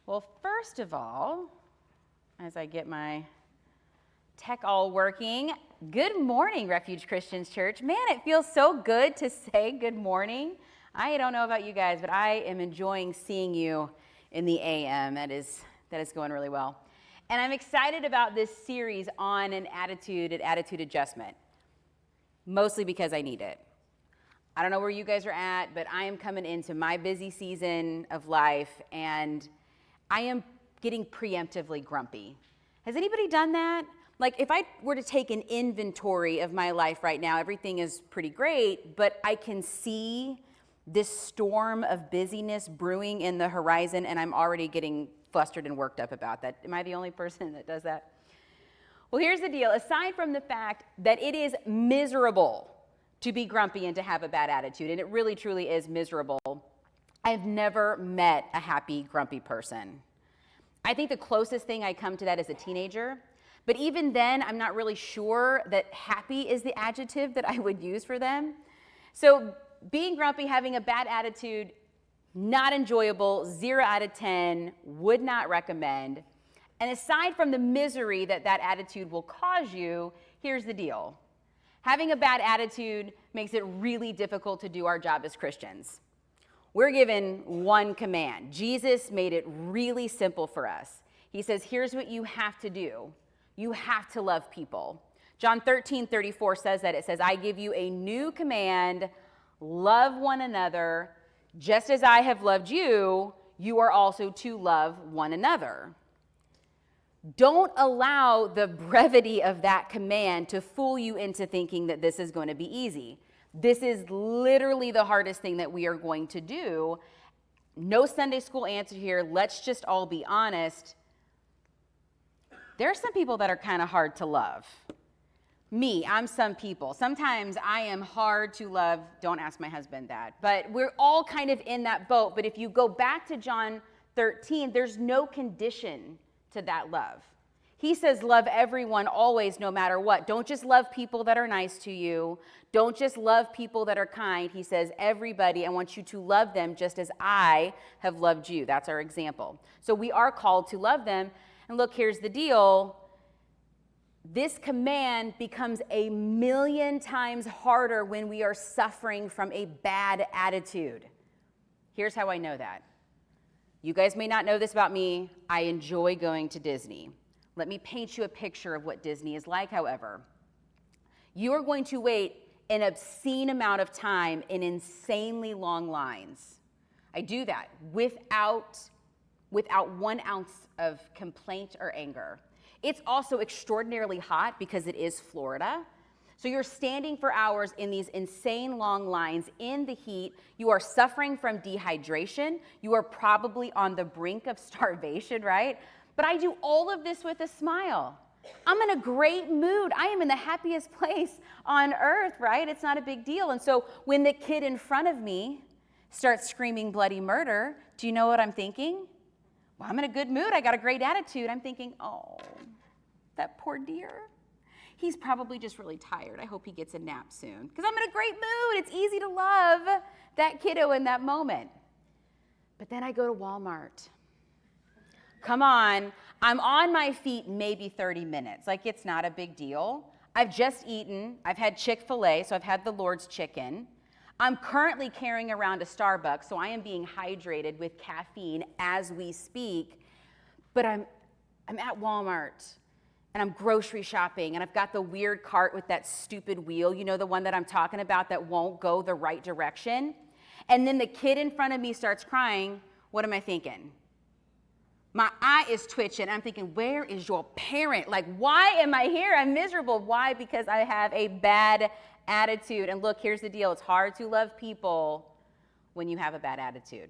Well, first of all, as I get my tech all working, good morning, Refuge Christians Church. Man, it feels so good to say good morning. I don't know about you guys, but I am enjoying seeing you in the AM. That is going really well. And I'm excited about this series on an attitude adjustment, mostly because I need it. I don't know where you guys are at, but I am coming into my busy season of life, and I am getting preemptively grumpy. Has anybody done that? Like, if I were to take an inventory of my life right now, everything is pretty great, but I can see this storm of busyness brewing in the horizon, and I'm already getting flustered and worked up about that. Am I the only person that does that? Well, here's the deal. Aside from the fact that it is miserable to be grumpy and to have a bad attitude, and it really, truly is miserable, I've never met a happy, grumpy person. I think the closest thing I come to that is a teenager, but even then, I'm not really sure that happy is the adjective that I would use for them. So being grumpy, having a bad attitude, not enjoyable, 0 out of 10, would not recommend. And aside from the misery that that attitude will cause you, here's the deal. Having a bad attitude makes it really difficult to do our job as Christians. We're given one command. Jesus made it really simple for us. He says, here's what you have to do. You have to love people. John 13:34 says that. It says, I give you a new command, love one another. Just as I have loved you, you are also to love one another. Don't allow the brevity of that command to fool you into thinking that this is going to be easy. This is literally the hardest thing that we are going to do. No Sunday school answer here. Let's just all be honest. There are some people that are kind of hard to love. Me, I'm some people. Sometimes I am hard to love. Don't ask my husband that. But we're all kind of in that boat. But if you go back to John 13, there's no condition to that love. He says, love everyone always, no matter what. Don't just love people that are nice to you. Don't just love people that are kind. He says, everybody, I want you to love them just as I have loved you. That's our example. So we are called to love them. And look, here's the deal. This command becomes 1,000,000 times harder when we are suffering from a bad attitude. Here's how I know that. You guys may not know this about me. I enjoy going to Disney. Let me paint you a picture of what Disney is like, however. You are going to wait an obscene amount of time in insanely long lines. I do that without 1 ounce of complaint or anger. It's also extraordinarily hot because it is Florida. So you're standing for hours in these insane long lines in the heat. You are suffering from dehydration. You are probably on the brink of starvation, right? But I do all of this with a smile. I'm in a great mood. I am in the happiest place on earth, right? It's not a big deal. And so when the kid in front of me starts screaming bloody murder, do you know what I'm thinking? Well, I'm in a good mood. I got a great attitude. I'm thinking, oh, that poor dear. He's probably just really tired. I hope he gets a nap soon because I'm in a great mood. It's easy to love that kiddo in that moment. But then I go to Walmart. Come on, I'm on my feet maybe 30 minutes. Like, it's not a big deal. I've just eaten. I've had Chick-fil-A, so I've had the Lord's chicken. I'm currently carrying around a Starbucks, so I am being hydrated with caffeine as we speak. But I'm at Walmart, and I'm grocery shopping, and I've got the weird cart with that stupid wheel, you know, the one that I'm talking about that won't go the right direction. And then the kid in front of me starts crying. What am I thinking? My eye is twitching. I'm thinking, where is your parent? Like, why am I here? I'm miserable. Why? Because I have a bad attitude. And look, here's the deal. It's hard to love people when you have a bad attitude,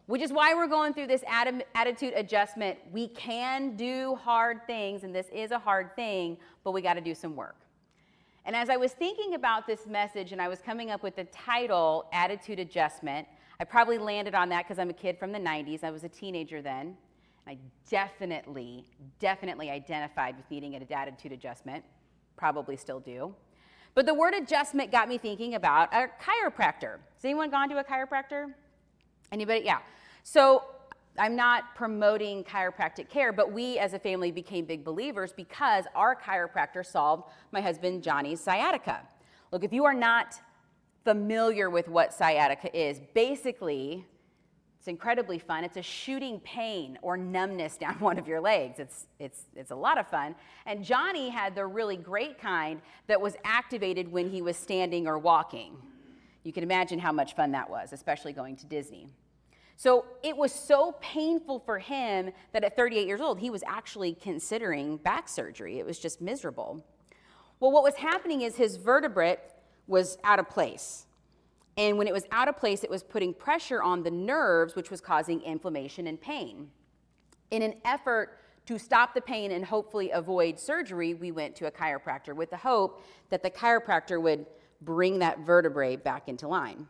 which is why we're going through this attitude adjustment. We can do hard things, and this is a hard thing, but we got to do some work. And as I was thinking about this message and I was coming up with the title, Attitude Adjustment, I probably landed on that because I'm a kid from the 90s. I was a teenager then. I definitely identified with needing an attitude adjustment, probably still do. But the word adjustment got me thinking about a chiropractor. Has anyone gone to a chiropractor? Anybody? Yeah. So I'm not promoting chiropractic care, but we as a family became big believers because our chiropractor solved my husband Johnny's sciatica. Look, if you are not familiar with what sciatica is, basically, it's incredibly fun. It's a shooting pain or numbness down one of your legs. It's a lot of fun. And Johnny had the really great kind that was activated when he was standing or walking. You can imagine how much fun that was, especially going to Disney. So it was so painful for him that at 38 years old, he was actually considering back surgery. It was just miserable. Well, what was happening is his vertebrae was out of place. And when it was out of place, it was putting pressure on the nerves, which was causing inflammation and pain. In an effort to stop the pain and hopefully avoid surgery, we went to a chiropractor with the hope that the chiropractor would bring that vertebrae back into line.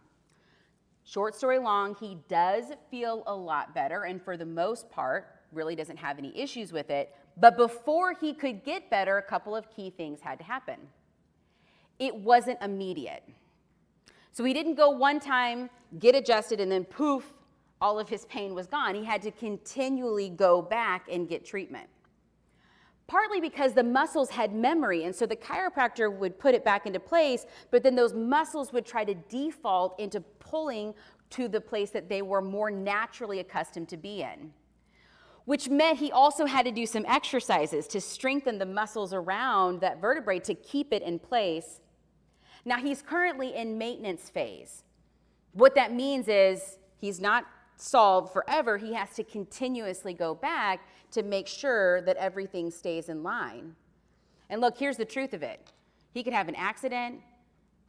Short story long, he does feel a lot better, and for the most part, really doesn't have any issues with it. But before he could get better, a couple of key things had to happen. It wasn't immediate. So he didn't go one time, get adjusted, and then poof, all of his pain was gone. He had to continually go back and get treatment. Partly because the muscles had memory, and so the chiropractor would put it back into place, but then those muscles would try to default into pulling to the place that they were more naturally accustomed to be in, which meant he also had to do some exercises to strengthen the muscles around that vertebrae to keep it in place. Now, he's currently in maintenance phase. What that means is he's not solved forever. He has to continuously go back to make sure that everything stays in line. And look, here's the truth of it. He could have an accident.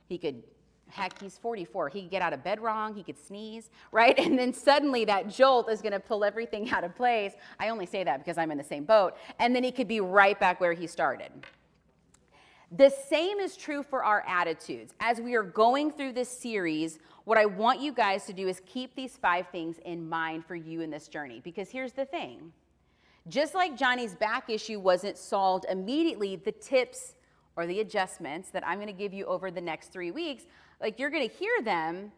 He's 44. He could get out of bed wrong. He could sneeze, right? And then suddenly that jolt is going to pull everything out of place. I only say that because I'm in the same boat. And then he could be right back where he started. The same is true for our attitudes. As we are going through this series, what I want you guys to do is keep these 5 things in mind for you in this journey. Because here's the thing. Just like Johnny's back issue wasn't solved immediately, the tips or the adjustments that I'm going to give you over the next 3 weeks, like you're going to hear them,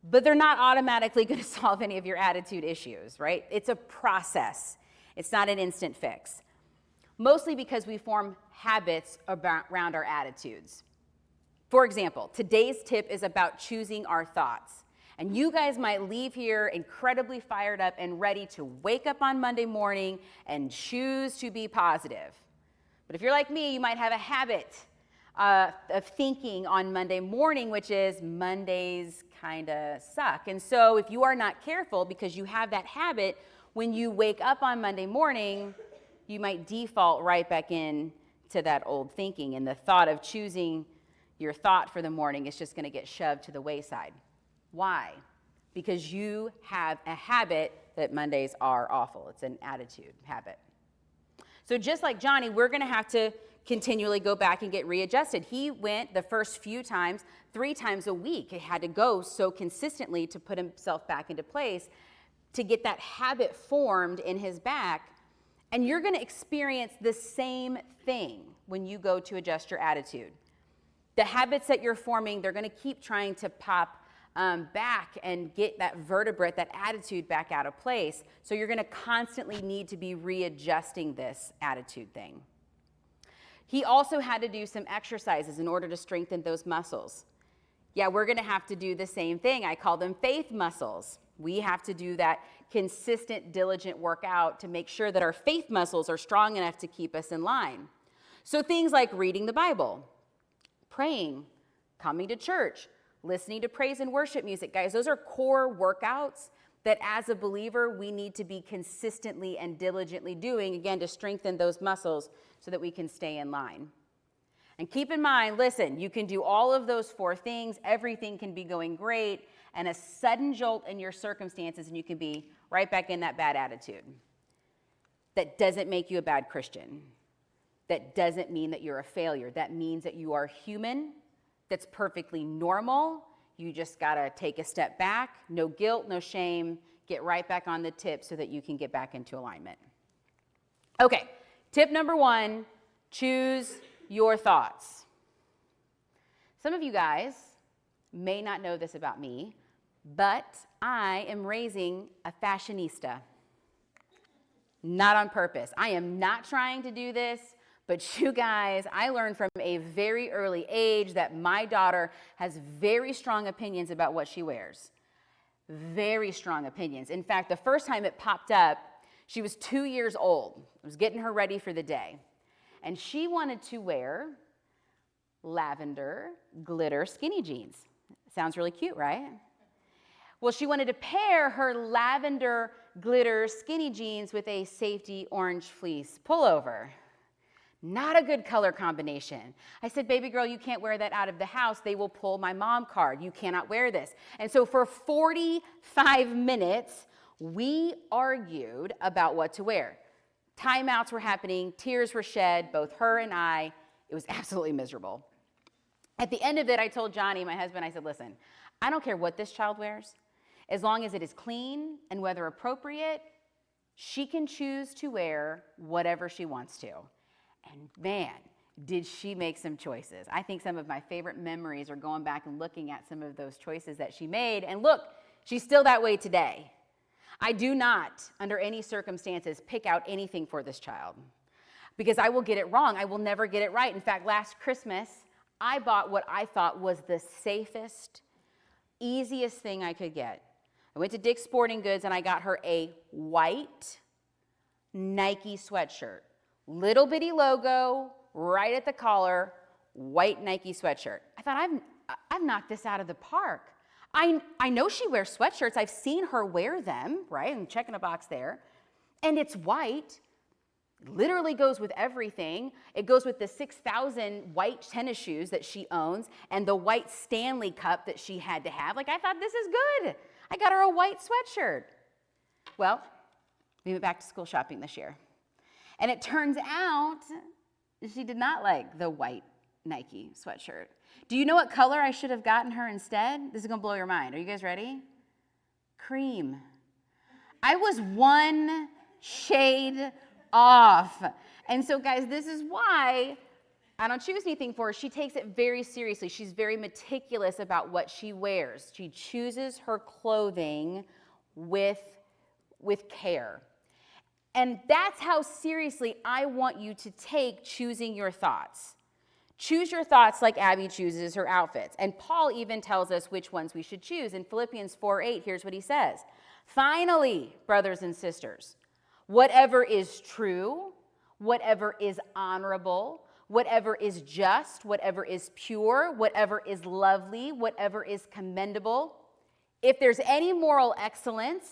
but they're not automatically going to solve any of your attitude issues, right? It's a process. It's not an instant fix. Mostly because we form habits around our attitudes. For example, today's tip is about choosing our thoughts. And you guys might leave here incredibly fired up and ready to wake up on Monday morning and choose to be positive. But if you're like me, you might have a habit of thinking on Monday morning, which is Mondays kind of suck. And so if you are not careful, because you have that habit, when you wake up on Monday morning, you might default right back in to that old thinking. And the thought of choosing your thought for the morning is just going to get shoved to the wayside. Why? Because you have a habit that Mondays are awful. It's an attitude habit. So just like Johnny, we're going to have to continually go back and get readjusted. He went the first few times, 3 times a week. He had to go so consistently to put himself back into place to get that habit formed in his back. And you're going to experience the same thing when you go to adjust your attitude. The habits that you're forming, they're going to keep trying to pop back and get that vertebrae, that attitude back out of place. So you're going to constantly need to be readjusting this attitude thing. He also had to do some exercises in order to strengthen those muscles. Yeah, we're going to have to do the same thing. I call them faith muscles. We have to do that consistent, diligent workout to make sure that our faith muscles are strong enough to keep us in line. So things like reading the Bible, praying, coming to church, listening to praise and worship music. Guys, those are core workouts that as a believer, we need to be consistently and diligently doing, again, to strengthen those muscles so that we can stay in line. And keep in mind, listen, you can do all of those 4 things. Everything can be going great, and a sudden jolt in your circumstances, and you can be right back in that bad attitude. That doesn't make you a bad Christian. That doesn't mean that you're a failure. That means that you are human. That's perfectly normal. You just got to take a step back. No guilt, no shame. Get right back on the tip so that you can get back into alignment. Okay, tip number 1, choose your thoughts. Some of you guys may not know this about me, but I am raising a fashionista. not on purpose. I am not trying to do this, but you guys, I learned from a very early age that my daughter has very strong opinions about what she wears. Very strong opinions. In fact, the first time it popped up, she was 2 years old. I was getting her ready for the day. And she wanted to wear lavender glitter skinny jeans. Sounds really cute, right? Well, she wanted to pair her lavender glitter skinny jeans with a safety orange fleece pullover. Not a good color combination. I said, baby girl, you can't wear that out of the house. They will pull my mom card. You cannot wear this. And so for 45 minutes, we argued about what to wear. Timeouts were happening. Tears were shed, both her and I. It was absolutely miserable. At the end of it, I told Johnny, my husband, I said, listen, I don't care what this child wears. As long as it is clean and weather appropriate, she can choose to wear whatever she wants to. And man, did she make some choices. I think some of my favorite memories are going back and looking at some of those choices that she made. And look, she's still that way today. I do not, under any circumstances, pick out anything for this child because I will get it wrong. I will never get it right. In fact, last Christmas, I bought what I thought was the safest, easiest thing I could get. I went to Dick's Sporting Goods and I got her a white Nike sweatshirt. Little bitty logo right at the collar, white Nike sweatshirt. I thought, I've knocked this out of the park. I know she wears sweatshirts. I've seen her wear them, right? I'm checking a box there. And it's white. Literally goes with everything. It goes with the 6,000 white tennis shoes that she owns and the white Stanley Cup that she had to have. Like, I thought, this is good. I got her a white sweatshirt. Well, we went back to school shopping this year. And it turns out she did not like the white Nike sweatshirt. Do you know what color I should have gotten her instead? This is going to blow your mind. Are you guys ready? Cream. I was one shade off. And so, guys, this is why I don't choose anything for her. She takes it very seriously. She's very meticulous about what she wears. She chooses her clothing with care. And that's how seriously I want you to take choosing your thoughts. Choose your thoughts like Abby chooses her outfits. And Paul even tells us which ones we should choose. In Philippians 4:8, here's what he says. Finally, brothers and sisters, whatever is true, whatever is honorable, whatever is just, whatever is pure, whatever is lovely, whatever is commendable, if there's any moral excellence,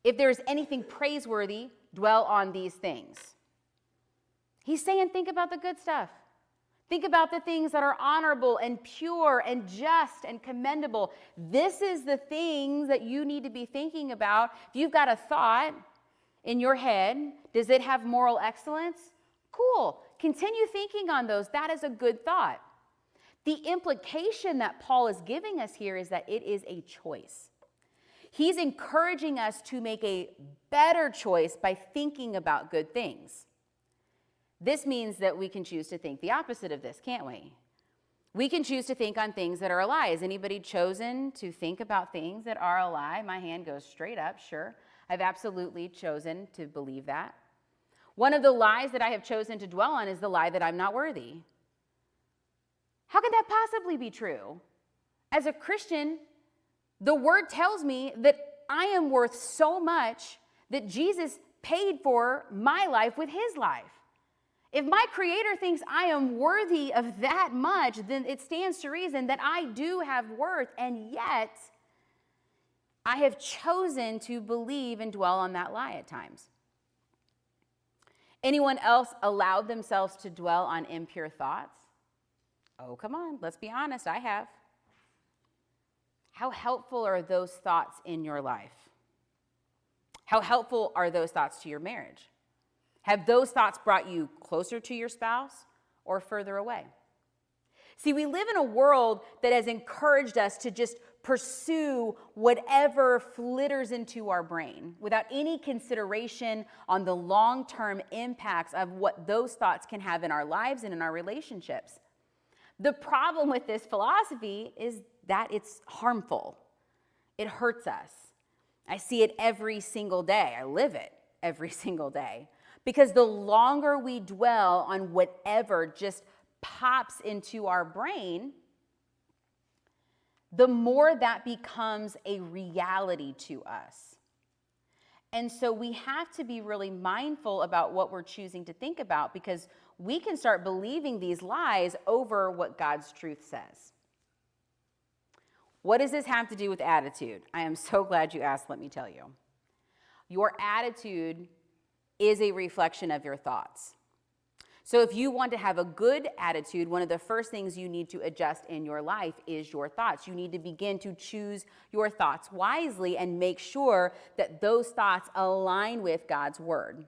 if there's anything praiseworthy, dwell on these things. He's saying, think about the good stuff. Think about the things that are honorable and pure and just and commendable. This is the things that you need to be thinking about. If you've got a thought in your head, does it have moral excellence? Cool. Continue thinking on those. That is a good thought. The implication that Paul is giving us here is that it is a choice. He's encouraging us to make a better choice by thinking about good things. This means that we can choose to think the opposite of this, can't we? We can choose to think on things that are a lie. Has anybody chosen to think about things that are a lie? My hand goes straight up, sure. I've absolutely chosen to believe that. One of the lies that I have chosen to dwell on is the lie that I'm not worthy. How can that possibly be true? As a Christian, the word tells me that I am worth so much that Jesus paid for my life with his life. If my Creator thinks I am worthy of that much, then it stands to reason that I do have worth, and yet I have chosen to believe and dwell on that lie at times. Anyone else allowed themselves to dwell on impure thoughts? Oh, come on, let's be honest, I have. How helpful are those thoughts in your life? How helpful are those thoughts to your marriage? Have those thoughts brought you closer to your spouse or further away? See, we live in a world that has encouraged us to just pursue whatever flitters into our brain without any consideration on the long-term impacts of what those thoughts can have in our lives and in our relationships. The problem with this philosophy is that it's harmful. It hurts us. I see it every single day. I live it. every single day. Because the longer we dwell on whatever just pops into our brain, the more that becomes a reality to us. And so we have to be really mindful about what we're choosing to think about, because we can start believing these lies over what God's truth says. What does this have to do with attitude? I am so glad you asked, let me tell you. Your attitude is a reflection of your thoughts. So if you want to have a good attitude, one of the first things you need to adjust in your life is your thoughts. You need to begin to choose your thoughts wisely and make sure that those thoughts align with God's word.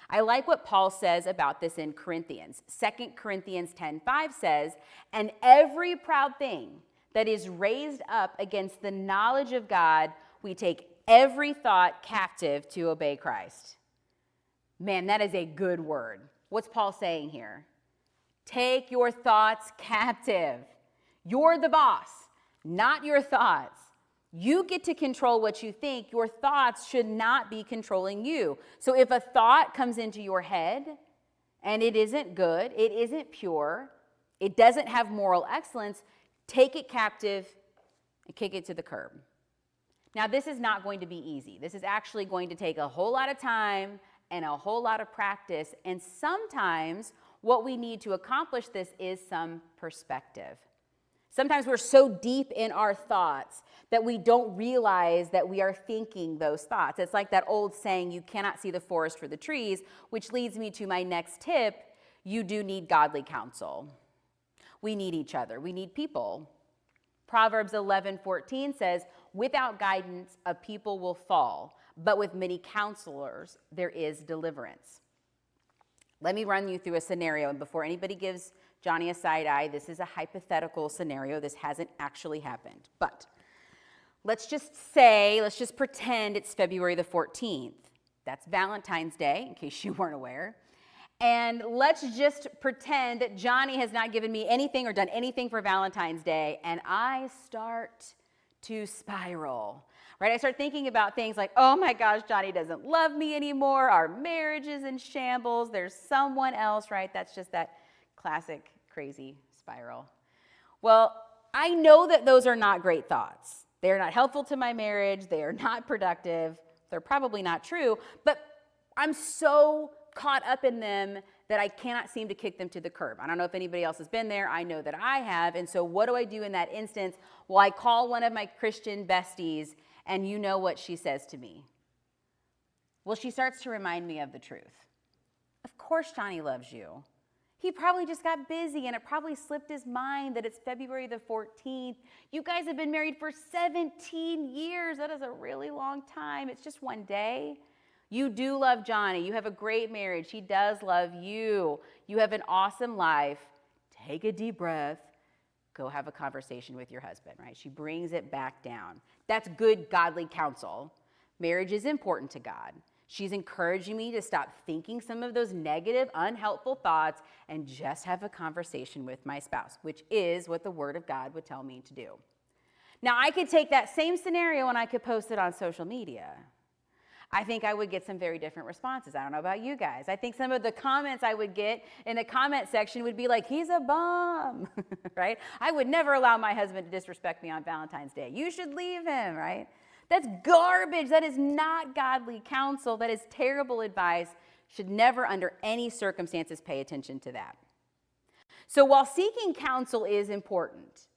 I like what Paul says about this in Corinthians. 2 Corinthians 10:5 says, "And every proud thing that is raised up against the knowledge of God, we take every thought captive to obey Christ." Man, that is a good word. What's Paul saying here? Take your thoughts captive. You're the boss, not your thoughts. You get to control what you think. Your thoughts should not be controlling you. So if a thought comes into your head and it isn't good, it isn't pure, it doesn't have moral excellence, take it captive and kick it to the curb. Now, this is not going to be easy. This is actually going to take a whole lot of time and a whole lot of practice. And sometimes what we need to accomplish this is some perspective. Sometimes we're so deep in our thoughts that we don't realize that we are thinking those thoughts. It's like that old saying, you cannot see the forest for the trees, which leads me to my next tip. You do need godly counsel. We need each other. We need people. Proverbs 11:14 says, "Without guidance, a people will fall, but with many counselors, there is deliverance." Let me run you through a scenario. And before anybody gives Johnny a side eye, this is a hypothetical scenario. This hasn't actually happened. But let's just pretend it's February the 14th. That's Valentine's Day, in case you weren't aware. And let's just pretend that Johnny has not given me anything or done anything for Valentine's Day, and I start to spiral. Right? I start thinking about things like, oh my gosh, Johnny doesn't love me anymore. Our marriage is in shambles. There's someone else, right? That's just that classic crazy spiral. Well, I know that those are not great thoughts. They are not helpful to my marriage. They are not productive. They're probably not true, but I'm so caught up in them that I cannot seem to kick them to the curb. I don't know if anybody else has been there. I know that I have. And so what do I do in that instance? Well, I call one of my Christian besties, and you know what she says to me. Well, she starts to remind me of the truth. Of course Johnny loves you. He probably just got busy, and it probably slipped his mind that it's February the 14th. You guys have been married for 17 years. That is a really long time. It's just one day. You do love Johnny. You have a great marriage. He does love you. You have an awesome life. Take a deep breath. Go have a conversation with your husband, right? She brings it back down. That's good, godly counsel. Marriage is important to God. She's encouraging me to stop thinking some of those negative, unhelpful thoughts and just have a conversation with my spouse, which is what the Word of God would tell me to do. Now, I could take that same scenario and I could post it on social media. I think I would get some very different responses. I don't know about you guys. I think some of the comments I would get in the comment section would be like, he's a bum, right? I would never allow my husband to disrespect me on Valentine's Day. You should leave him, right? That's garbage. That is not godly counsel. That is terrible advice. Should never, under any circumstances, pay attention to that. So while seeking counsel is important,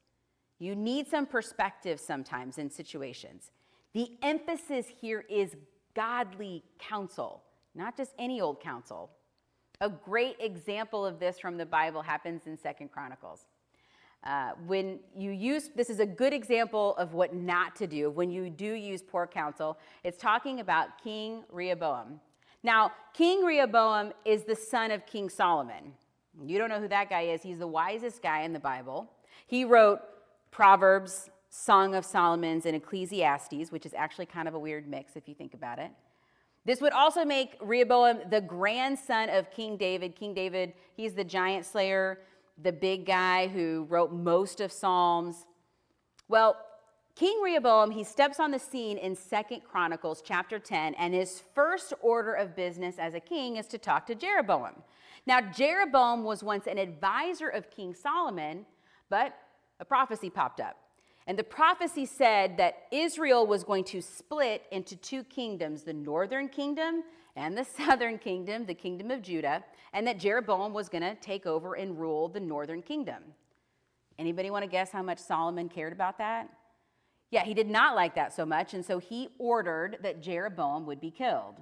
you need some perspective sometimes in situations. The emphasis here is godly counsel, not just any old counsel. A great example of this from the Bible happens in 2 Chronicles. This is a good example of what not to do when you do use poor counsel. It's talking about King Rehoboam. Now, King Rehoboam is the son of King Solomon. You don't know who that guy is. He's the wisest guy in the Bible. He wrote Proverbs, Song of Solomon's, and Ecclesiastes, which is actually kind of a weird mix if you think about it. This would also make Rehoboam the grandson of King David. King David, he's the giant slayer, the big guy who wrote most of Psalms. Well, King Rehoboam, he steps on the scene in 2 Chronicles chapter 10, and his first order of business as a king is to talk to Jeroboam. Now, Jeroboam was once an advisor of King Solomon, but a prophecy popped up. And the prophecy said that Israel was going to split into two kingdoms, the northern kingdom and the southern kingdom, the kingdom of Judah, and that Jeroboam was going to take over and rule the northern kingdom. Anybody want to guess how much Solomon cared about that? Yeah, he did not like that so much, and so he ordered that Jeroboam would be killed.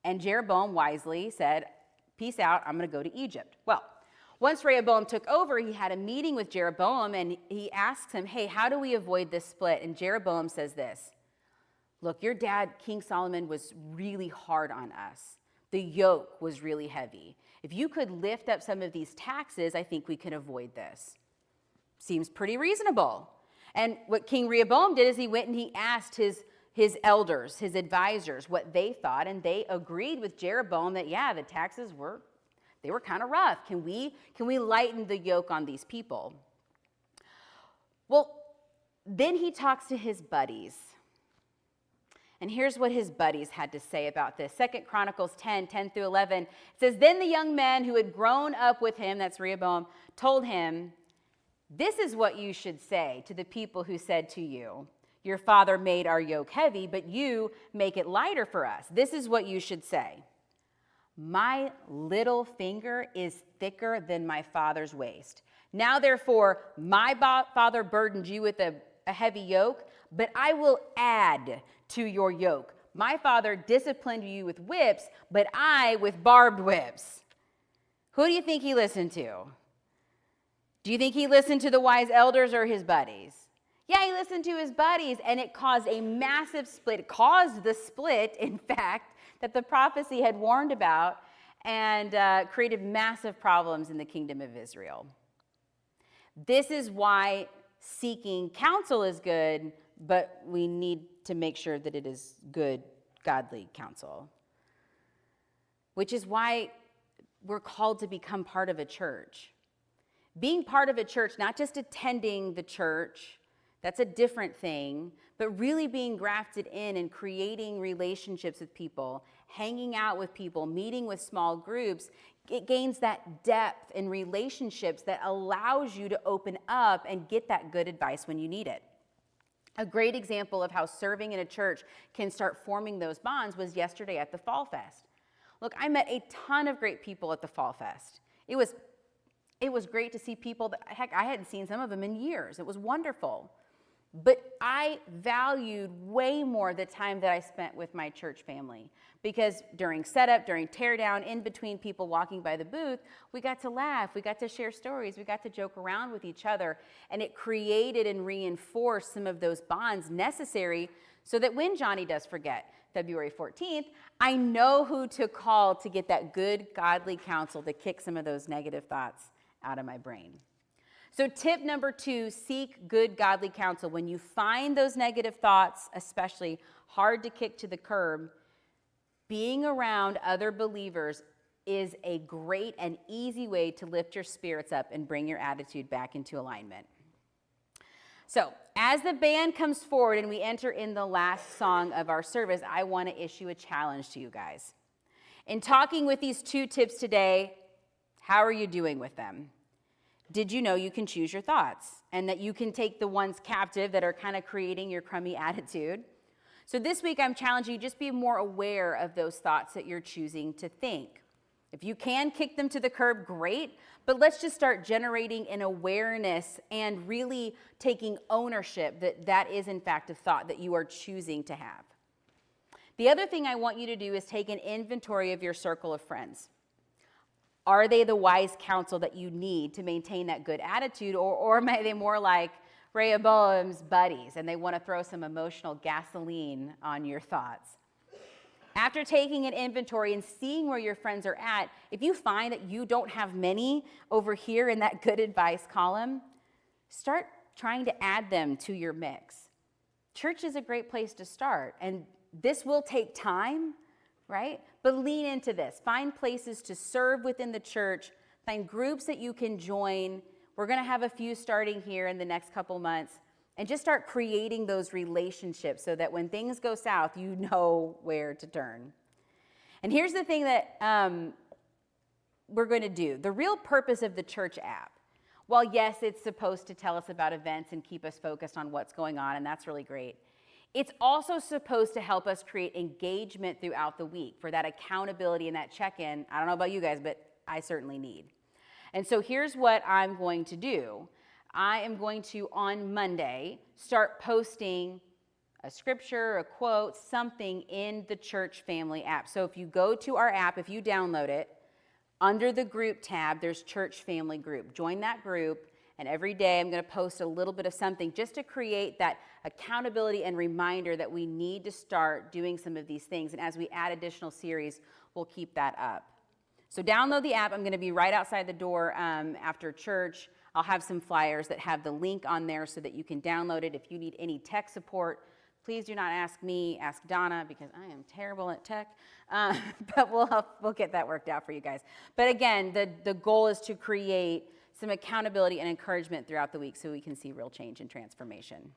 And Jeroboam wisely said, peace out, I'm going to go to Egypt. Well, once Rehoboam took over, he had a meeting with Jeroboam, and he asks him, hey, how do we avoid this split? And Jeroboam says this, look, your dad, King Solomon, was really hard on us. The yoke was really heavy. If you could lift up some of these taxes, I think we could avoid this. Seems pretty reasonable. And what King Rehoboam did is he went and he asked his elders, his advisors, what they thought, and they agreed with Jeroboam that, yeah, the taxes were kind of rough. Can we lighten the yoke on these people? Well, then he talks to his buddies. And here's what his buddies had to say about this. 2 Chronicles 10 through 11, it says, then the young men who had grown up with him, that's Rehoboam, told him, this is what you should say to the people who said to you, your father made our yoke heavy, but you make it lighter for us. This is what you should say. My little finger is thicker than my father's waist. Now, therefore, my father burdened you with a heavy yoke, but I will add to your yoke. My father disciplined you with whips, but I with barbed whips. Who do you think he listened to? Do you think he listened to the wise elders or his buddies? Yeah, he listened to his buddies, and it caused a massive split. It caused the split, in fact, that the prophecy had warned about, and created massive problems in the kingdom of Israel. This is why seeking counsel is good, but we need to make sure that it is good, godly counsel. Which is why we're called to become part of a church. Being part of a church, not just attending the church, that's a different thing, but really being grafted in and creating relationships with people, hanging out with people, meeting with small groups, it gains that depth in relationships that allows you to open up and get that good advice when you need it. A great example of how serving in a church can start forming those bonds was yesterday at the Fall Fest. Look, I met a ton of great people at the Fall Fest. It was great to see people that, heck, I hadn't seen some of them in years. It was wonderful. But I valued way more the time that I spent with my church family, because during setup, during teardown, in between people walking by the booth, we got to laugh, we got to share stories, we got to joke around with each other, and it created and reinforced some of those bonds necessary so that when Johnny does forget February 14th, I know who to call to get that good, godly counsel to kick some of those negative thoughts out of my brain. So tip number 2, seek good godly counsel. When you find those negative thoughts, especially hard to kick to the curb, being around other believers is a great and easy way to lift your spirits up and bring your attitude back into alignment. So as the band comes forward and we enter in the last song of our service, I want to issue a challenge to you guys. In talking with these 2 tips today, how are you doing with them? Did you know you can choose your thoughts and that you can take the ones captive that are kind of creating your crummy attitude? So this week I'm challenging you, just be more aware of those thoughts that you're choosing to think. If you can kick them to the curb, great, but let's just start generating an awareness and really taking ownership that that is in fact a thought that you are choosing to have. The other thing I want you to do is take an inventory of your circle of friends. Are they the wise counsel that you need to maintain that good attitude, or are they more like Rehoboam's buddies and they want to throw some emotional gasoline on your thoughts? After taking an inventory and seeing where your friends are at, if you find that you don't have many over here in that good advice column, start trying to add them to your mix. Church is a great place to start, and this will take time, right? But lean into this. Find places to serve within the church. Find groups that you can join. We're going to have a few starting here in the next couple months. And just start creating those relationships so that when things go south, you know where to turn. And here's the thing that we're going to do. The real purpose of the church app, while yes, it's supposed to tell us about events and keep us focused on what's going on, and that's really great, it's also supposed to help us create engagement throughout the week for that accountability and that check-in. I don't know about you guys, but I certainly need. And so here's what I'm going to do. I am going to, on Monday, start posting a scripture, a quote, something in the Church Family app. So if you go to our app, if you download it, under the group tab, there's Church Family Group. Join that group, and every day I'm going to post a little bit of something just to create that accountability and reminder that we need to start doing some of these things. And as we add additional series, we'll keep that up. So download the app. I'm going to be right outside the door after church. I'll have some flyers that have the link on there so that you can download it. If you need any tech support, please do not ask me, ask Donna, because I am terrible at tech. But we'll get that worked out for you guys. But again, the goal is to create some accountability and encouragement throughout the week so we can see real change and transformation.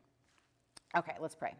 Okay, let's pray.